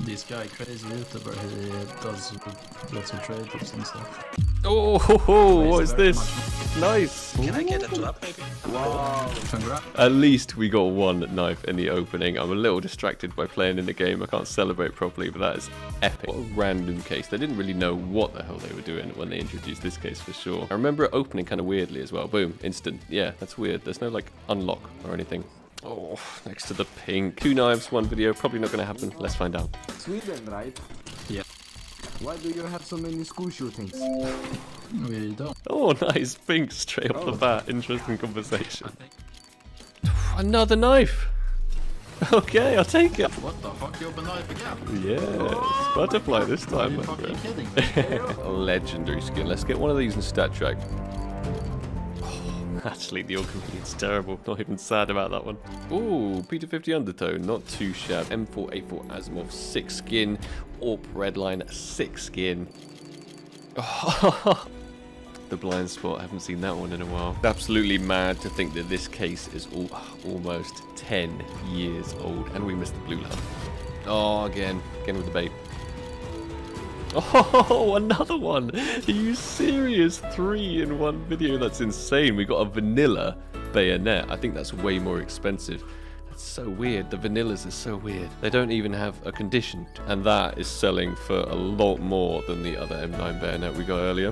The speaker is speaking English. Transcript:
This guy, crazy YouTuber, he does lots of trade-offs and stuff. Oh, what is very this? Nice. Can I get a drop, maybe? Wow. Congrats. At least we got one knife in the opening. I'm a little distracted by playing in the game. I can't celebrate properly, but that is epic. What a random case. They didn't really know what the hell they were doing when they introduced this case for sure. I remember it opening kind of weirdly as well. Boom, instant. Yeah, that's weird. There's no like unlock or anything. Oh, next to the pink. 2 knives, 1 video. Probably not going to happen. Let's find out. Sweden, right? Yeah. Why do you have so many school shootings? We don't. Oh, nice. Pink straight off the Oh. bat. Interesting conversation. Another knife. Okay, I'll take it. What the fuck? You open knife again? Yes. Butterfly this Are time, you my fucking friend. kidding? A legendary skin. Let's get one of these in stat track. Oh, actually, the Orcomedian's terrible. Not even sad about that one. Ooh, Peter 50 Undertone. Not too shabby. M4A4 Asimov 6 skin. Orp Redline 6 skin. Oh, the blind spot. I haven't seen that one in a while. Absolutely mad to think that this case is almost 10 years old. And we missed the blue lamp. Oh, again with the bait. Oh, another one! Are you serious? 3 in one video? That's insane. We got a vanilla bayonet. I think that's way more expensive. That's so weird. The vanillas are so weird. They don't even have a condition. And that is selling for a lot more than the other M9 bayonet we got earlier.